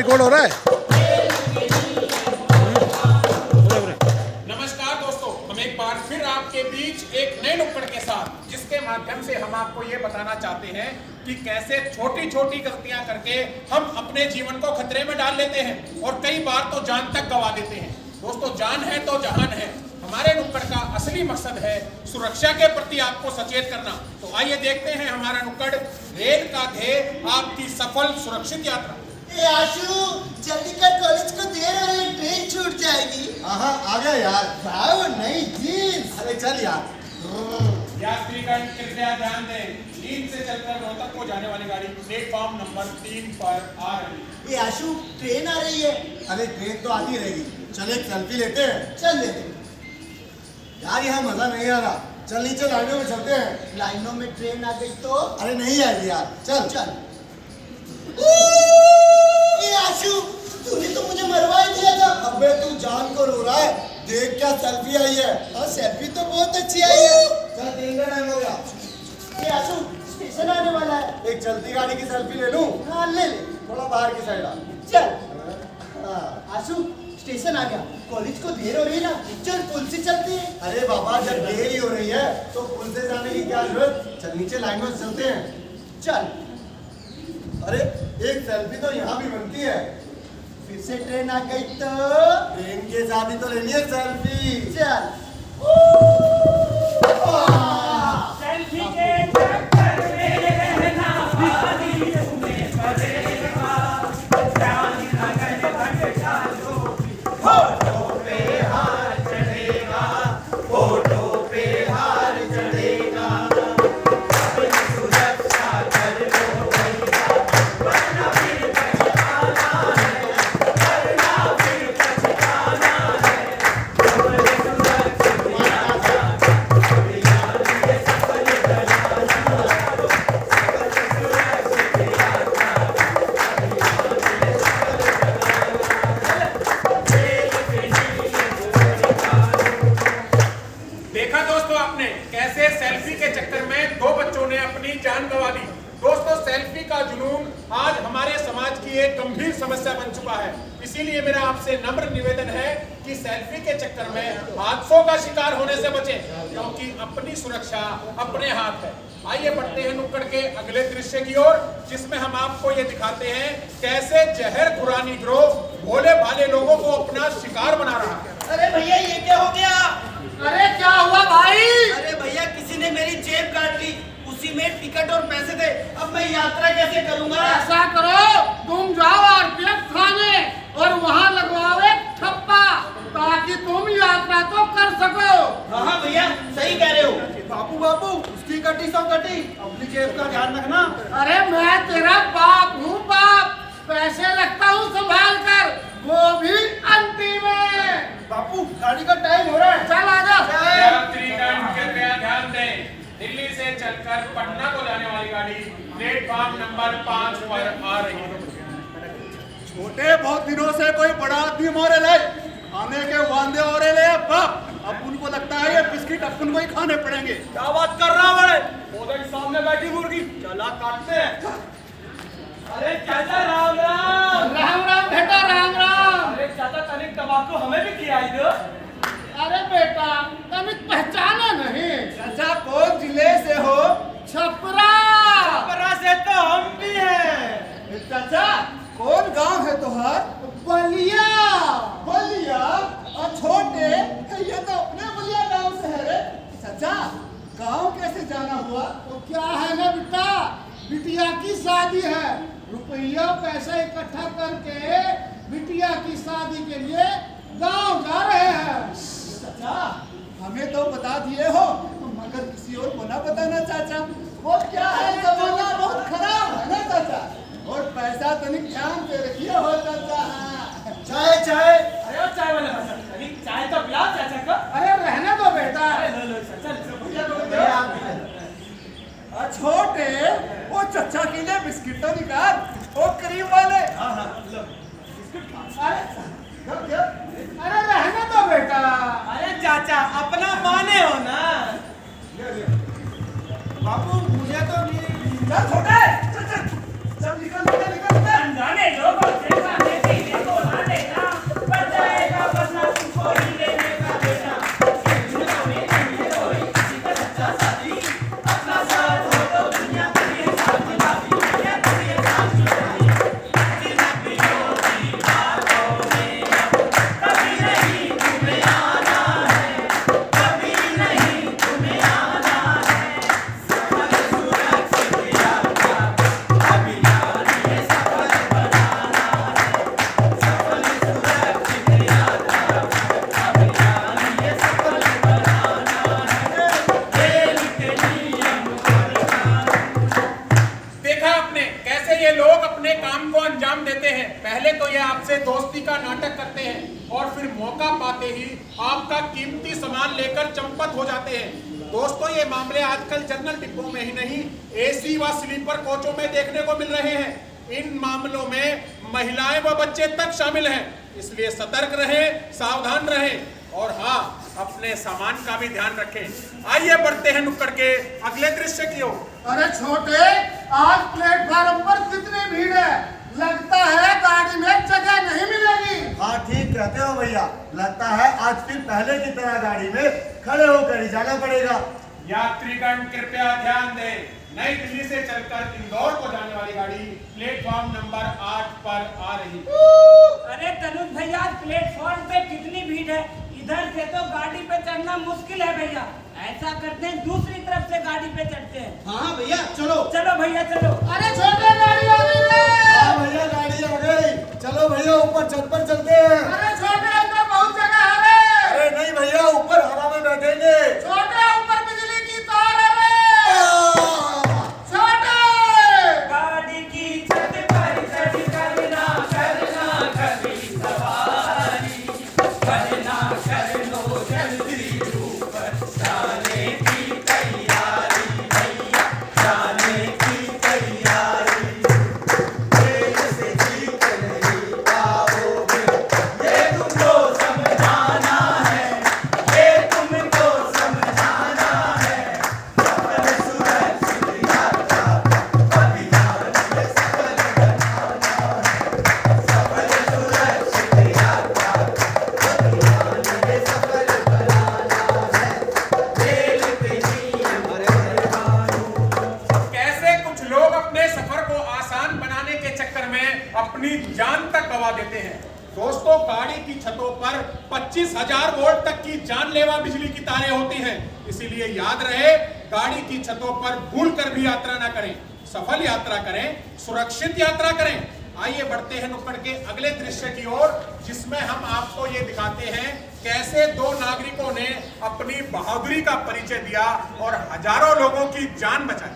Record हो रहा है। नमस्कार दोस्तों, हम एक बार फिर आपके बीच एक नए नुक्कड़ के साथ, जिसके माध्यम से हम आपको ये बताना चाहते हैं कि कैसे छोटी छोटी गलतियां करके हम अपने जीवन को खतरे में डाल लेते हैं और कई बार तो जान तक गंवा देते हैं। दोस्तों, जान है तो जहान है। हमारे नुक्कड़ का असली मकसद है सुरक्षा के प्रति आपको सचेत करना। तो आइए देखते हैं हमारा नुक्कड़, रेल का ध्येय, आपकी सफल सुरक्षित यात्रा। आशु, जल्दी कर, कॉलेज को देर हो रही है, ट्रेन छूट जाएगी। हाँ आ गया यार। वाह, नई जीन्स। अरे चल यार। यात्रीगण कृपया ध्यान दें, नींद से चलकर रोहतक को जाने वाली गाड़ी प्लेटफॉर्म नंबर 3 पर आ रही है। ये आशु, ट्रेन आ रही है। अरे ट्रेन तो आती रहेगी, चल एक सेल्फी लेते हैं। चल लेते यार यहाँ मजा नहीं आ रहा, चल नीचे लाइनों में चलते हैं। लाइनों में ट्रेन आ गई तो अरे नहीं आएगी यार, चल चल। ये आशु, तूने तो मुझे मरवा ही दिया था। अबे तू जान को रो रहा है, देख क्या सेल्फी आई है। और सेल्फी तो बहुत अच्छी आई है। चल ट्रेन का टाइम हो गया। ये आशु, स्टेशन आने वाला है। एक चलती गाड़ी की सेल्फी ले लूं? हाँ ले ले। थोड़ा बाहर की साइड आ। चल। आशु, स्टेशन आ गया, कॉलेज को देर हो रही है ना, चल पुल से चलते हैं। अरे बाबा, जब देर ही हो रही है तो पुल से जाने की क्या जरूरत, चल नीचे लाइनों से चलते हैं। चल। अरे एक सेल्फी तो यहाँ भी बनती है। फिर से ट्रेन आ गई तो ट्रेन के साथ ही तो लेनी है सेल्फी। चल। सेल्फी के चक्कर में रहना भारी तुम्हें पड़ेगा, जान अगर भटका लो फोटो पे हार चढ़ेगा, फोटो पे हार चढ़ेगा। अपनी सुरक्षा कर लो भैया, वरना फिर पछताना है, वरना फिर पछताना है। अपनी सुरक्षित यात्रा देखा दोस्तों आपने कैसे सेल्फी के चक्कर में दो बच्चों ने अपनी जान गंवा दी। दोस्तों, सेल्फी का जुनून आज हमारे समाज की एक गंभीर समस्या बन चुका है। इसीलिए मेरा आपसे नम्र निवेदन है कि सेल्फी के चक्कर में हादसों का शिकार होने से बचें, क्योंकि अपनी सुरक्षा अपने हाथ है। आइए बढ़ते हैं नुक्कड़ के अगले दृश्य की ओर, जिसमें हम आपको ये दिखाते हैं कैसे जहर खुरानी गिरोह भोले भाले लोगों को अपना शिकार बना रहा है। अरे भैया, ये क्या हो गया? अरे क्या हुआ भाई? अरे भैया, किसी ने मेरी जेब काट ली, उसी में टिकट और पैसे थे। अब मैं यात्रा कैसे करूंगा? ऐसा करो, तुम जाओ आरपीएफ थाने और वहाँ लगवाओ एक ठप्पा, ताकि तुम यात्रा तो कर सको। हाँ भैया, सही कह रहे हो। बापू बापू, उसकी कटी सौ कटी, अपनी जेब का ध्यान रखना। अरे मैं तेरा बाप हूँ बाप, पैसे रखता हूँ संभाल कर, वो भी अंतिम में। बापू गाड़ी का टाइम हो रहा है। चल आजा। यात्रीगण कृपया ध्यान दें, दिल्ली से चलकर पटना को जाने वाली गाड़ी प्लेटफॉर्म नंबर 5 पर आ रही है। छोटे बहुत दिनों से कोई बड़ा आदमी मोरे ले, खाने के वांदे हो रहे ले बाप। अब उनको लगता है ये बिस्किट अपन को ही खाने पड़ेंगे। क्या बात कर रहा बड़े? पौधे के सामने बैठी मुर्गी, चला काटते हैं। अरे चाचा राम राम। राम राम बेटा, राम राम। अरे चाचा, तनिक तंबाकू हमें भी खिलाई दो। अरे बेटा, तनिक पहचाना नहीं? चाचा, कौन जिले से हो? छपरा। छपरा से तो हम भी हैं। चाचा, कौन गांव है तुहार? बलिया। बलिया? और छोटे, ये तो अपने बलिया गांव से है रे। चाचा, गांव कैसे जाना हुआ? तो क्या है ना बेटा, बिटिया की शादी है, रुपया पैसा इकट्ठा करके बिटिया की शादी के लिए गांव जा रहे हैं। चाचा, हमें तो बता दिए हो, मगर किसी और को ना बताना चाचा। वो क्या है, जमाना बहुत खराब है ना चाचा। और पैसा तनिक ध्यान से रखिए हो चाचा। चाय चाय। अरे चाय वाले भाई, तनिक चाय तो पिलाओ चाचा को। अरे रहने दो बेटा। छोटे, वो चचा के लिए बिस्किट तो निकाल, वो क्रीम वाले। अरे रहने दो बेटा। अरे चाचा, अपना माने हो ना। बापू मुझे तो नहीं। चल छोटे, चल चल चल, निकल निकल निकल। जाने दो। मौका पाते ही आपका कीमती सामान लेकर चंपत हो जाते हैं। दोस्तों, ये मामले आजकल जनरल डिब्बों में ही नहीं, एसी व स्लीपर कोचों में देखने को मिल रहे हैं। इन मामलों में महिलाएं व बच्चे तक शामिल हैं, इसलिए सतर्क रहें, सावधान रहें और हाँ, अपने सामान का भी ध्यान रखें। आइए बढ़ते हैं नुक्कड़ के अगले दृश्य की ओर। अरे छोटे, आज प्लेटफार्म पर कितनी भीड़ है, लगता है गाड़ी में जगह नहीं मिलेगी। हाँ, ठीक कहते हो भैया, लगता है आज फिर पहले की तरह गाड़ी में खड़े होकर ही जाना पड़ेगा। यात्रीगण कृपया ध्यान दें, नई दिल्ली से चलकर इंदौर को जाने वाली गाड़ी प्लेटफॉर्म नंबर 8 पर आ रही है। अरे तनुज भैया, प्लेटफॉर्म पे कितनी भीड़ है, इधर से तो गाड़ी पे चढ़ना मुश्किल है भैया। ऐसा करते हैं, दूसरी तरफ से गाड़ी पे चढ़ते हैं। हाँ भैया, चलो चलो भैया चलो। अरे छोटे, गाड़ी आ गई है। हाँ भैया, गाड़ी आ गई, चलो भैया ऊपर छत पर चलते हैं। अरे छोटे, अंदर बहुत जगह है रे। अरे नहीं भैया, ऊपर हवा में बैठेंगे। छोटे, ऊपर बिजली की तार है रे। छोटे, गाड़ी की छत पर चढ़ करना करना कभी सवारी, करना कर लो जल्दी ऊपर, जाने की तैयारी भैया, जाने की तैयारी। ये तुमको समझाना है, ये तुमको समझाना है। सफल सुरक्षित यात्रा, अभियान में सफल बनाना है। सफल सुरक्षित यात्रा, अभियान में सफल बनाना है। रेल पे नियम और कानून। कैसे कुछ लोग अपने सफर को आसान बनाने के चक्कर में अपनी जान तक गंवा देते हैं। दोस्तों, गाड़ी की छतों पर 25,000 वोल्ट तक की जानलेवा बिजली की तारें होती हैं, इसीलिए याद रहे, गाड़ी की छतों पर भूलकर भी यात्रा ना करें। सफल यात्रा करें, सुरक्षित यात्रा करें। आइए बढ़ते हैं नुक्कड़ के अगले दृश्य की ओर, जिसमें हम आपको ये दिखाते हैं कैसे दो नागरिकों ने अपनी बहादुरी का परिचय दिया और हजारों लोगों की जान बचाई।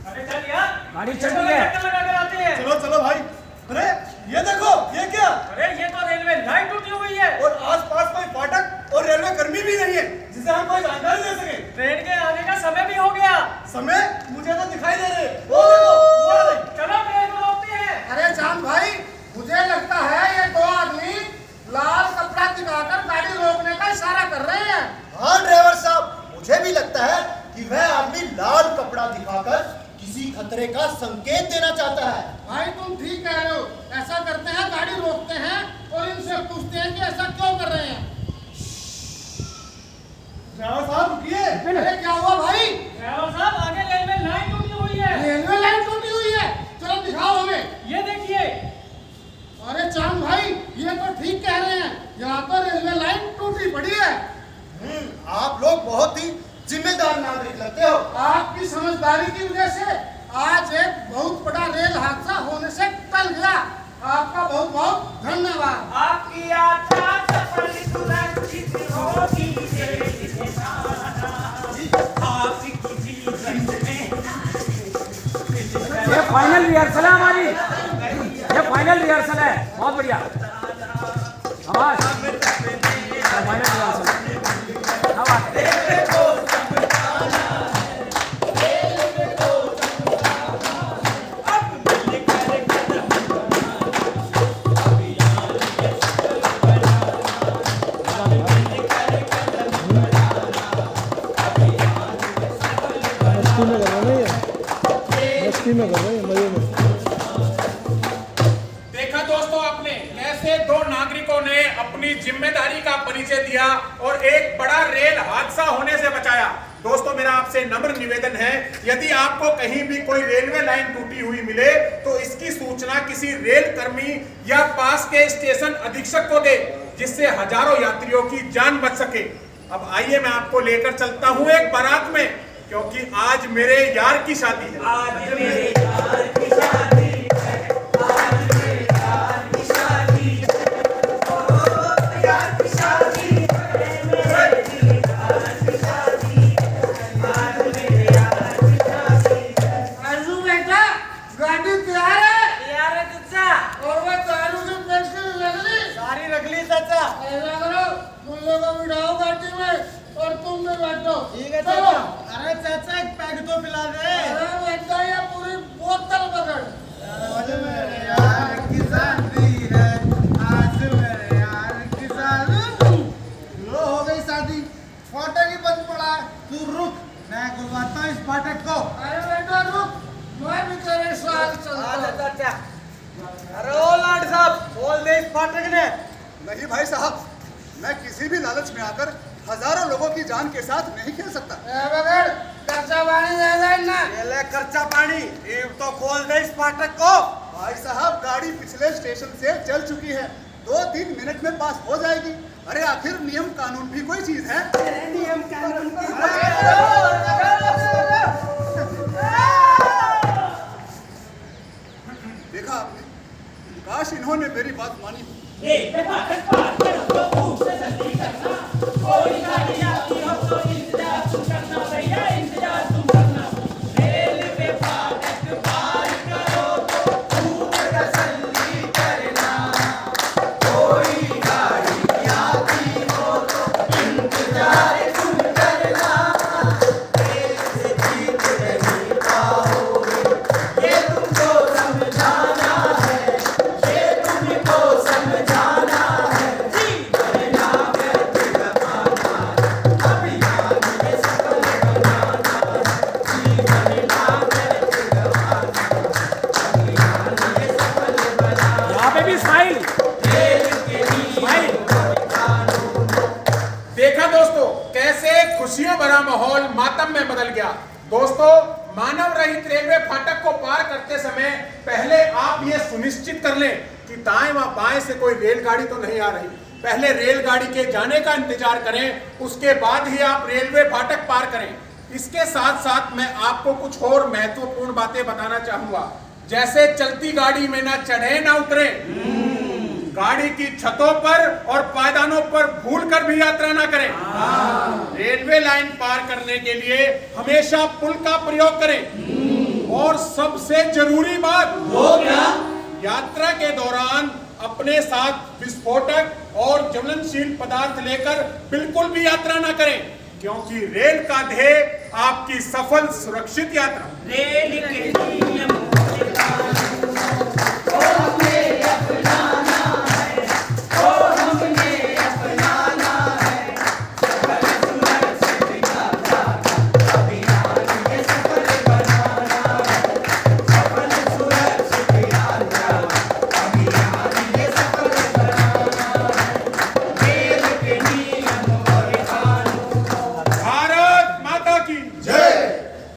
अरे चल यार, गाड़ी चल रही है। चक्कर लगा कर आते हैं। चलो चलो भाई। अरे ये देखो, ये क्या? अरे ये तो रेलवे लाइन टूटी हुई है और आसपास कोई फाटक और रेलवे कर्मी भी नहीं है जिसे हम कोई जानकारी दे सके। ट्रेन के आने का समय भी हो गया। समय मुझे तो दिखाई दे रहे। वो देखो, वो वाले। चलो ट्रेन को रोकते हैं। अरे जान भाई, मुझे लगता है ये दो आदमी लाल कपड़ा दिखाकर गाड़ी रोकने का इशारा कर रहे हैं। हाँ ड्राइवर साहब, मुझे भी लगता है कि वह आदमी लाल कपड़ा दिखाकर किसी खतरे का संकेत देना चाहता है। भाई तुम ठीक कह रहे हो, ऐसा करते हैं, गाड़ी रोकते हैं और इनसे पूछते हैं कि ऐसा क्यों कर रहे हैं। ड्राइवर साहब रुकिए। अरे क्या हुआ भाई? ड्राइवर साहब, आगे रेलवे लाइन टूटी हुई है। रेलवे लाइन टूटी हुई है, चलो दिखाओ हमें। ये देखिए। अरे चांद भाई, ये तो ठीक कह रहे हैं, यहाँ तो रेलवे लाइन टूटी पड़ी है। आप लोग बहुत ही जिम्मेदार नागरिक लगते हो। आपकी समझदारी की वजह से आज एक बहुत बड़ा रेल हादसा होने से टल गया। आपका बहुत बहुत धन्यवाद। आपकी यात्रा सफल सुरक्षित होगी। आपकी जीवन में ये फाइनल रिहर्सल है हमारी, ये फाइनल रिहर्सल है। बहुत बढ़िया, आवाज फाइनल रिहर्सल। देखा दोस्तों आपने कैसे दो नागरिकों ने अपनी जिम्मेदारी का परिचय दिया और एक बड़ा रेल हादसा होने से बचाया। दोस्तों, मेरा आपसे नम्र निवेदन है, यदि आपको कहीं भी कोई रेलवे लाइन टूटी हुई मिले तो इसकी सूचना किसी रेल कर्मी या पास के स्टेशन अधीक्षक को दे, जिससे हजारों यात्रियों की जान बच सके। अब आइए मैं आपको लेकर चलता हूँ एक बारात में, क्योंकि आज मेरे यार की शादी है। आज मेरे यार की शादी है, आज मेरे यार की शादी है, ओ यार की शादी है, मेरे यार की शादी है, आज मेरे यार की शादी है। आजू बेटा, गाड़ी तैयार है? यार है चाचा। और वो चालू की पेंसिल लग ली? सारी रख ली चाचा। ऐसा करो, ठीक है चाचा। अरे चाचा एक पैक तो पिला दे। अरे बेटा ये पूरी बोतल पकड़। आज मेरे यार की शादी है, आज मेरे यार की शादी। लो हो गई शादी, फाटक ही बंद पड़ा है। तू रुक, मैं खुलवाता हूँ इस फाटक को। अरे बेटा रुक, मैं भी तेरे साथ चलता हूँ। चाचा, अरे ओ लाड साहब, खोल दे इस फाटक ने। नहीं भाई साहब, मैं किसी भी लालच में आकर हजारों लोगों की जान के साथ नहीं खेल सकता। ए बगड़, खर्चा पानी दे दे ना। ये ले खर्चा पानी, ये तो खोल दे इस फाटक को। भाई साहब, गाड़ी पिछले स्टेशन से चल चुकी है, 2-3 मिनट में पास हो जाएगी। अरे आखिर नियम कानून भी कोई चीज है। नियम कानून देखा आपने, काश इन्होंने मेरी बात मानी हो। यहाँ पे भी स्माइल स्माइल। देखा दोस्तों कैसे खुशियों भरा माहौल मातम में बदल गया। दोस्तों, मानव रहित रेलवे फाटक को पार करते समय पहले आप ये सुनिश्चित कर लें कि दाएं व बाएं से कोई रेलगाड़ी तो नहीं आ रही। पहले रेलगाड़ी के जाने का इंतजार करें, उसके बाद ही आप रेलवे फाटक पार करें। इसके साथ साथ मैं आपको कुछ और महत्वपूर्ण बातें बताना चाहूंगा। जैसे चलती गाड़ी में ना चढ़े ना उतरे, गाड़ी की छतों पर और पायदानों पर भूलकर भी यात्रा ना करें। रेलवे लाइन पार करने के लिए हमेशा पुल का प्रयोग करें। और सबसे जरूरी बात वो क्या, यात्रा के दौरान अपने साथ विस्फोटक और ज्वलनशील पदार्थ लेकर बिल्कुल भी यात्रा ना करें, क्योंकि रेल का ध्येय आपकी सफल सुरक्षित यात्रा। रेल के नियम